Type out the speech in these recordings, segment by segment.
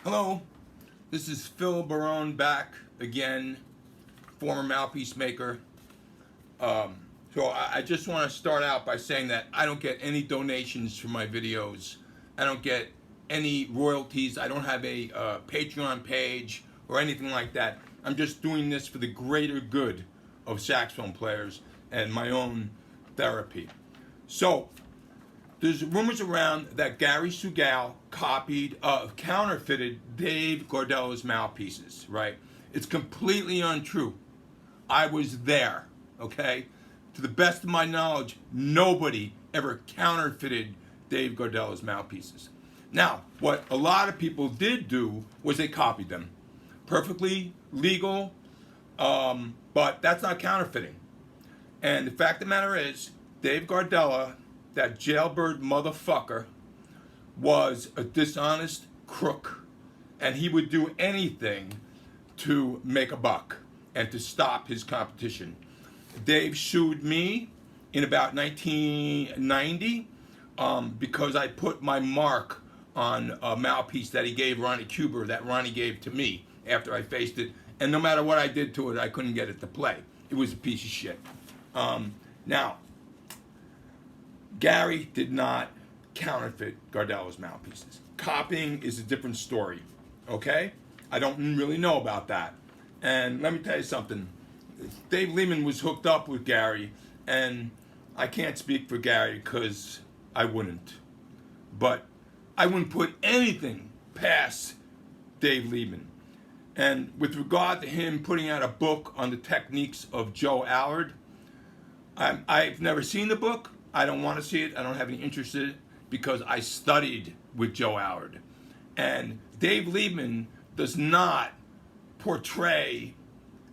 Hello, this is Phil Barone back again, former mouthpiece maker. So I just want to start out by saying that I don't get any donations for my videos. I don't get any royalties. I don't have a Patreon page or anything like that. I'm just doing this for the greater good of saxophone players and my own therapy. So there's rumors around that Gary Sugal counterfeited Dave Gordella's mouthpieces, right? It's completely untrue. I was there, okay? To the best of my knowledge, nobody ever counterfeited Dave Gordella's mouthpieces. Now, what a lot of people did do was they copied them. Perfectly legal, but that's not counterfeiting. And the fact of the matter is, Dave Gordella, that jailbird motherfucker, was a dishonest crook, and he would do anything to make a buck and to stop his competition. Dave sued me in about 1990 because I put my mark on a mouthpiece that he gave Ronnie Cuber, that Ronnie gave to me after I faced it, and no matter what I did to it, I couldn't get it to play. It was a piece of shit. Now, Gary did not counterfeit Gordella's mouthpieces. Copying is a different story, okay? I don't really know about that. And let me tell you something. Dave Lehman was hooked up with Gary, and I can't speak for Gary because I wouldn't. But I wouldn't put anything past Dave Lehman. And with regard to him putting out a book on the techniques of Joe Allard, I've never seen the book. I don't want to see it. I don't have any interest in it because I studied with Joe Allard. And Dave Lehman does not portray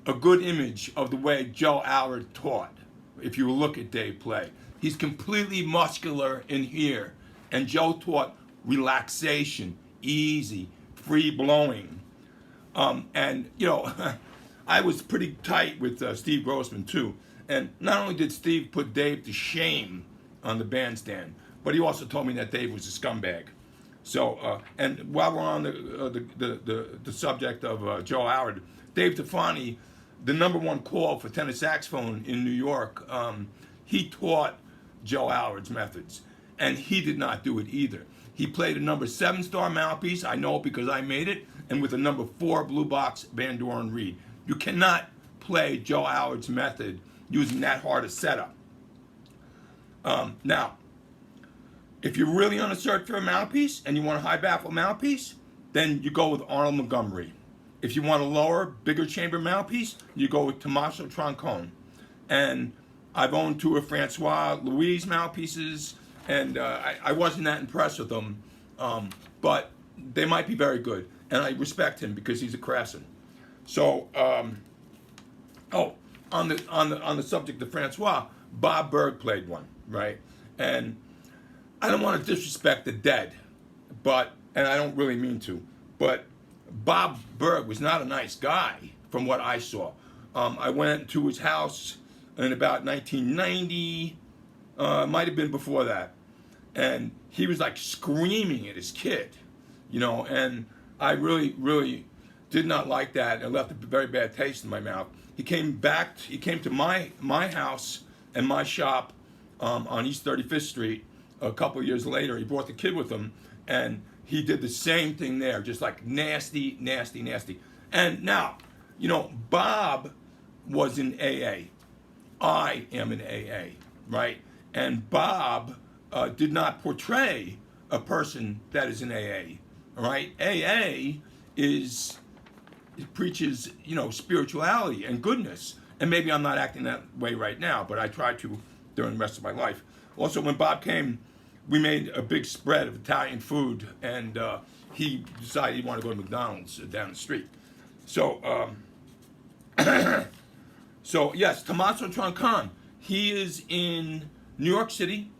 a good image of the way Joe Allard taught. If you look at Dave play, he's completely muscular in here. And Joe taught relaxation, easy, free blowing. And, you know, I was pretty tight with Steve Grossman, too. And not only did Steve put Dave to shame on the bandstand, but he also told me that Dave was a scumbag. So, and while we're on the subject of Joe Allard, Dave Tafani, the #1 call for tenor saxophone in New York, he taught Joe Allard's methods, and he did not do it either. He played a #7 star mouthpiece, I know it because I made it, and with a #4 blue box Van Doren reed. You cannot play Joe Allard's method using that hard a setup. Now, if you're really on a search for a mouthpiece and you want a high baffle mouthpiece, then you go with Arnold Montgomery. If you want a lower, bigger chamber mouthpiece, you go with Tommaso Troncone. And I've owned 2 of Francois Louis' mouthpieces, and I wasn't that impressed with them, but they might be very good. And I respect him because he's a craftsman. So, on the subject of Francois, Bob Berg played one, right? And I don't want to disrespect the dead, and I don't really mean to, but Bob Berg was not a nice guy from what I saw. I went to his house in about 1990, might have been before that, and he was like screaming at his kid, you know, and I really, really did not like that. It left a very bad taste in my mouth. He came to my house and my shop on East 35th Street a couple of years later. He brought the kid with him, and he did the same thing there, just like nasty, nasty, nasty. And now, you know, Bob was in AA. I am in AA, right? And Bob did not portray a person that is in AA, all right? AA it preaches, you know, spirituality and goodness. And maybe I'm not acting that way right now, but I try to during the rest of my life. Also, when Bob came, we made a big spread of Italian food, and he decided he wanted to go to McDonald's down the street. So, so yes, Tommaso Troncone, he is in New York City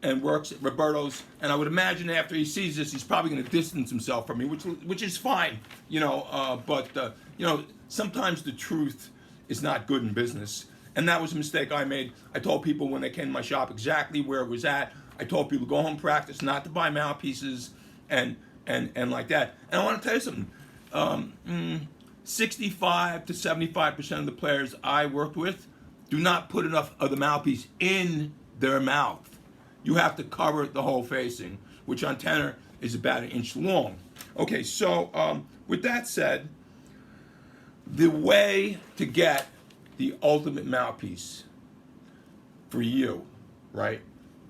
and works at Roberto's, and I would imagine after he sees this, he's probably going to distance himself from me, which is fine, you know, but, you know, sometimes the truth is not good in business, and that was a mistake I made. I told people when they came to my shop exactly where it was at. I told people to go home, practice, not to buy mouthpieces, and and like that. And I want to tell you something. 65 to 75% of the players I worked with do not put enough of the mouthpiece in their mouth. You have to cover the whole facing, which on tenor is about 1 inch long. Okay, so with that said, the way to get the ultimate mouthpiece for you, right,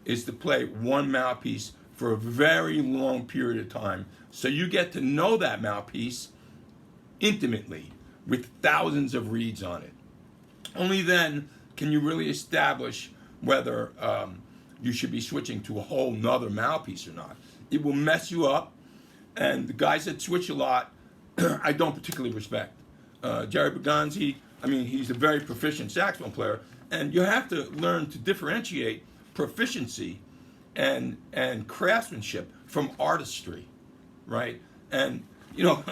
is to play one mouthpiece for a very long period of time. So you get to know that mouthpiece intimately with thousands of reeds on it. Only then can you really establish whether you should be switching to a whole nother mouthpiece or not. It will mess you up, and the guys that switch a lot, I don't particularly respect. Jerry Bergonzi, I mean, he's a very proficient saxophone player, and you have to learn to differentiate proficiency and craftsmanship from artistry, right? And, you know,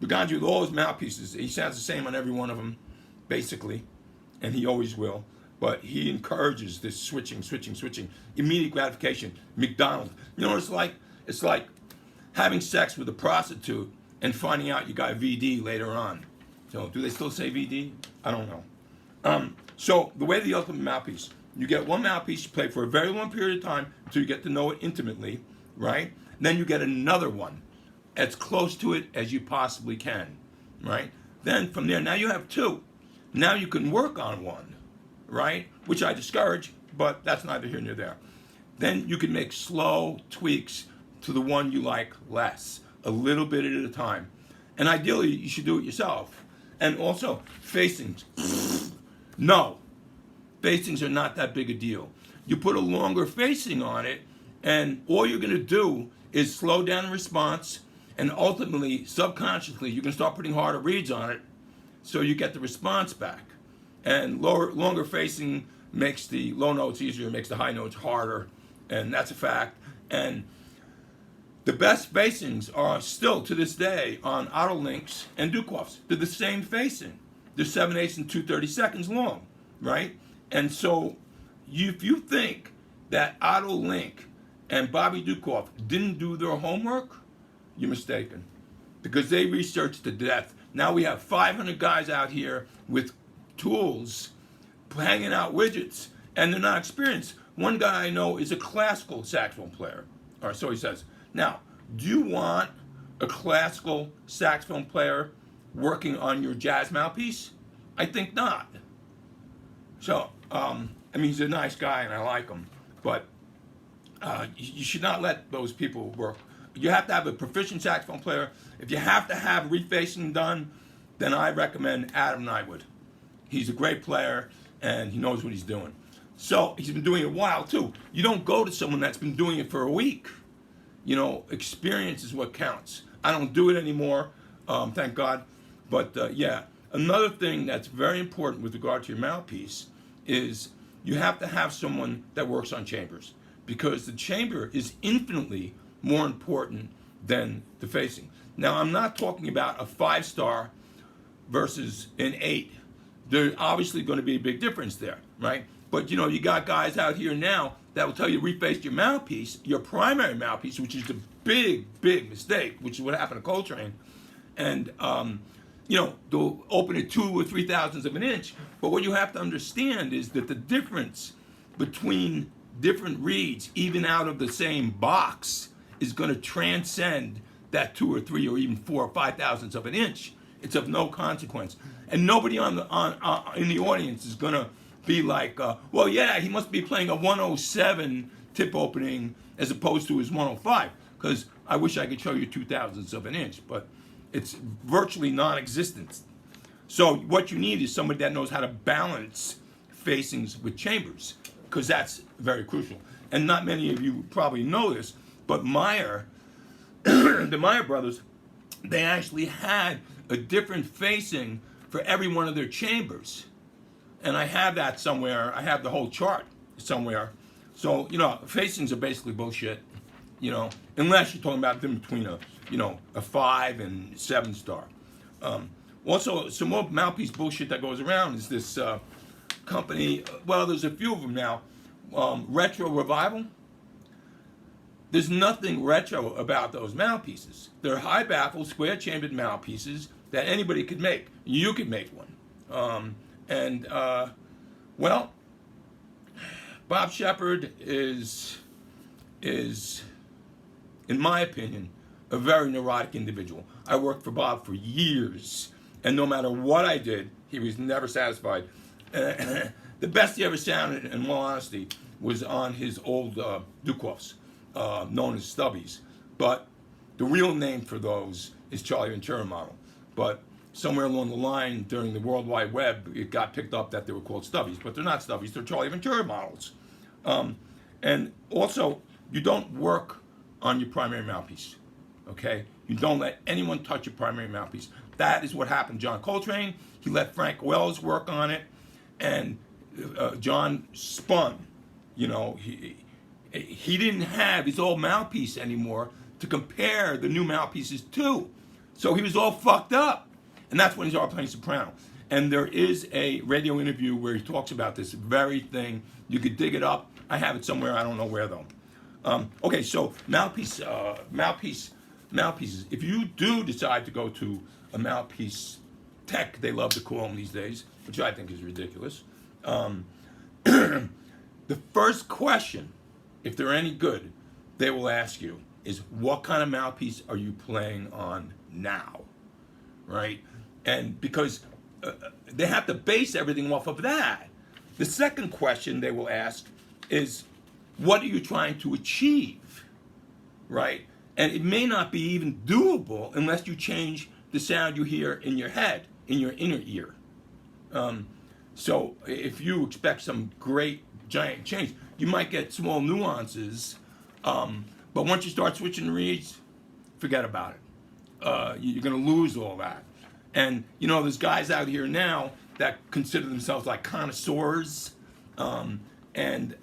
Bergonzi, with all his mouthpieces, he sounds the same on every one of them, basically, and he always will. But he encourages this switching, immediate gratification. McDonald's, you know, it's like having sex with a prostitute and finding out you got VD later on. So, do they still say VD? I don't know. So, the way the ultimate mouthpiece, you get one mouthpiece, you play for a very long period of time until you get to know it intimately, right? Then you get another one, as close to it as you possibly can, right? Then from there, now you have two. Now you can work on one, right? Which I discourage, but that's neither here nor there. Then you can make slow tweaks to the one you like less, a little bit at a time. And ideally, you should do it yourself. And also, facings. No, facings are not that big a deal. You put a longer facing on it, and all you're going to do is slow down the response, and ultimately, subconsciously, you can start putting harder reeds on it so you get the response back. And longer facing makes the low notes easier, makes the high notes harder, and that's a fact. And the best facings are still, to this day, on auto links and Dukoffs. They're the same facing. They're 7/8 and 2/32 long, right? And so, if you think that auto link and Bobby Dukoff didn't do their homework, you're mistaken, because they researched to death. Now we have 500 guys out here with tools, hanging out widgets, and they're not experienced. One guy I know is a classical saxophone player, or so he says. Now, do you want a classical saxophone player working on your jazz mouthpiece? I think not. So, I mean, he's a nice guy and I like him, but you should not let those people work. You have to have a proficient saxophone player. If you have to have refacing done, then I recommend Adam Nywood. He's a great player and he knows what he's doing. So he's been doing it a while too. You don't go to someone that's been doing it for a week. You know, experience is what counts. I don't do it anymore, thank God. But yeah, another thing that's very important with regard to your mouthpiece is you have to have someone that works on chambers, because the chamber is infinitely more important than the facing. Now, I'm not talking about a 5-star versus an 8. There's obviously going to be a big difference there, right? But, you know, you got guys out here now that will tell you reface your mouthpiece, your primary mouthpiece, which is the big, big mistake, which is what happened to Coltrane. And, you know, they'll open it 2 or 3 thousandths of an inch. But what you have to understand is that the difference between different reeds, even out of the same box, is going to transcend that 2 or 3 or even 4 or 5 thousandths of an inch. It's of no consequence. And nobody in the audience is going to be like, well, yeah, he must be playing a 107 tip opening as opposed to his 105, because I wish I could show you 2 thousandths of an inch, but it's virtually non-existent. So what you need is somebody that knows how to balance facings with chambers, because that's very crucial. And not many of you probably know this, but Meyer, the Meyer brothers, they actually had a different facing for every one of their chambers. And I have that somewhere. I have the whole chart somewhere. So, you know, facings are basically bullshit, you know, unless you're talking about them between a 5 and 7-star. Also, some more mouthpiece bullshit that goes around is this company, well, there's a few of them now, Retro Revival. there's nothing retro about those mouthpieces. They're high baffle, square chambered mouthpieces that anybody could make. You could make one. Well, Bob Shepard is, in my opinion, a very neurotic individual. I worked for Bob for years, and no matter what I did, he was never satisfied. The best he ever sounded, in all honesty, was on his old Dukoffs, known as Stubbies. But the real name for those is Charlie Ventura model. But somewhere along the line during the World Wide Web, it got picked up that they were called Stubbies. But they're not Stubbies, they're Charlie Ventura models. And also, you don't work on your primary mouthpiece, okay? You don't let anyone touch your primary mouthpiece. That is what happened to John Coltrane. He let Frank Wells work on it, and John spun. You know, he didn't have his old mouthpiece anymore to compare the new mouthpieces to. So he was all fucked up. And that's when he started playing soprano. And there is a radio interview where he talks about this very thing. You could dig it up. I have it somewhere. I don't know where, though. Okay, so mouthpieces. If you do decide to go to a mouthpiece tech, they love to call them these days, which I think is ridiculous. The first question, if they're any good, they will ask you is, what kind of mouthpiece are you playing on now, right? And because they have to base everything off of that. The second question they will ask is, what are you trying to achieve, right? And it may not be even doable unless you change the sound you hear in your head, in your inner ear. So if you expect some great giant change, you might get small nuances, but once you start switching reeds, forget about it. You're going to lose all that. And, you know, there's guys out here now that consider themselves like connoisseurs, and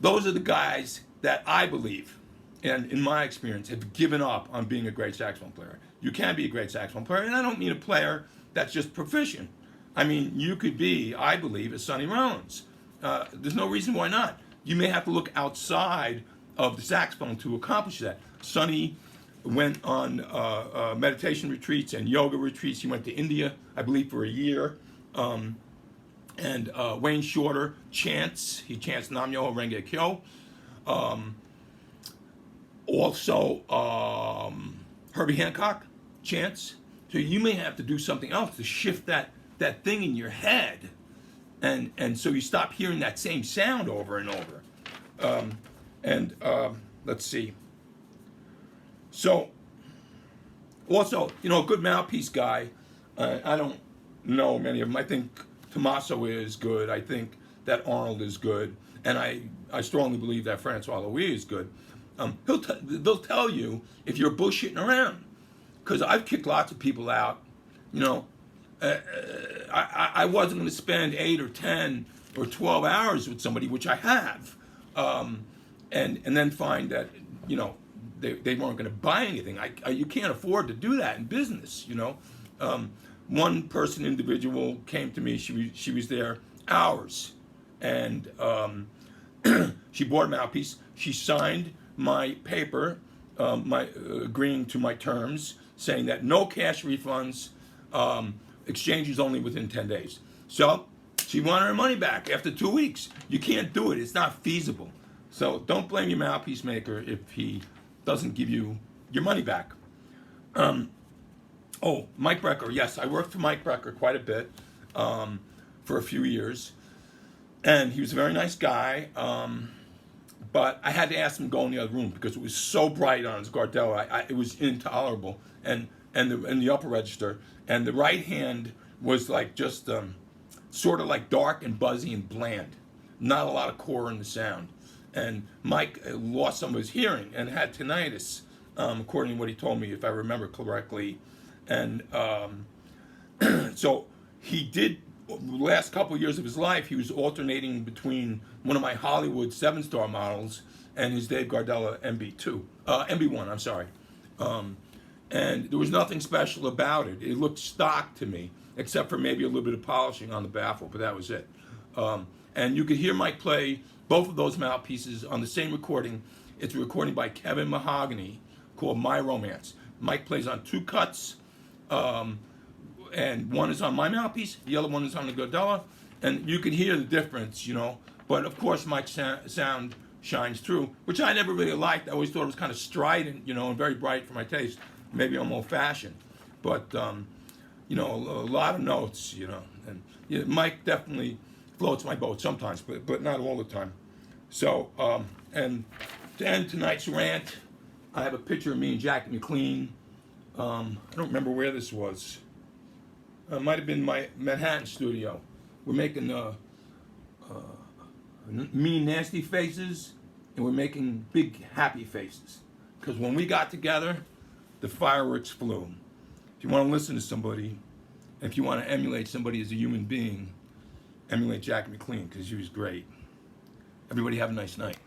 those are the guys that I believe, and in my experience, have given up on being a great saxophone player. You can be a great saxophone player, and I don't mean a player that's just proficient. I mean, you could be, I believe, a Sonny Rollins. There's no reason why not. You may have to look outside of the saxophone to accomplish that. Sonny went on meditation retreats and yoga retreats. He went to India, I believe, for a year. And Wayne Shorter chants. He chants Nam Myoho Renge Kyo. Also, Herbie Hancock chants. So you may have to do something else to shift that thing in your head. And so you stop hearing that same sound over and over. Let's see. So, also, you know, a good mouthpiece guy, I don't know many of them. I think Tommaso is good. I think that Arnold is good. And I strongly believe that Francois Louis is good. They'll tell you if you're bullshitting around. Because I've kicked lots of people out. You know, I wasn't going to spend 8 or 10 or 12 hours with somebody, which I have, and then find that, you know, they weren't going to buy anything. You can't afford to do that in business, you know. One person, individual, came to me. She was there hours, and she bought a mouthpiece. She signed my paper, agreeing to my terms, saying that no cash refunds, exchanges only within 10 days. So she wanted her money back after 2 weeks. You can't do it. It's not feasible. So don't blame your mouthpiece maker if he doesn't give you your money back. Mike Brecker. Yes, I worked for Mike Brecker quite a bit for a few years. And he was a very nice guy. But I had to ask him to go in the other room because it was so bright on his Gardella. It was intolerable. And the upper register. And the right hand was like just sort of like dark and buzzy and bland. Not a lot of core in the sound. And Mike lost some of his hearing and had tinnitus, according to what he told me, if I remember correctly. And so he did, the last couple of years of his life, he was alternating between one of my Hollywood 7-star models and his Dave Gardella MB1, I'm sorry. And there was nothing special about it. It looked stock to me, except for maybe a little bit of polishing on the baffle, but that was it. And you could hear Mike play both of those mouthpieces on the same recording. It's a recording by Kevin Mahogany called My Romance. Mike plays on 2 cuts, and one is on my mouthpiece, the other one is on the Gardella, and you can hear the difference, you know. But of course, Mike's sound shines through, which I never really liked. I always thought it was kind of strident, you know, and very bright for my taste. Maybe I'm old-fashioned, but you know, a lot of notes, you know. And yeah, Mike definitely floats my boat sometimes, but not all the time. So, and to end tonight's rant, I have a picture of me and Jack Mclean. I don't remember where this was. It might have been my Manhattan studio. We're making mean, nasty faces, and we're making big, happy faces. Because when we got together, the fireworks flew. If you want to listen to somebody, if you want to emulate somebody as a human being, emulate Jack Mclean, because he was great. Everybody have a nice night.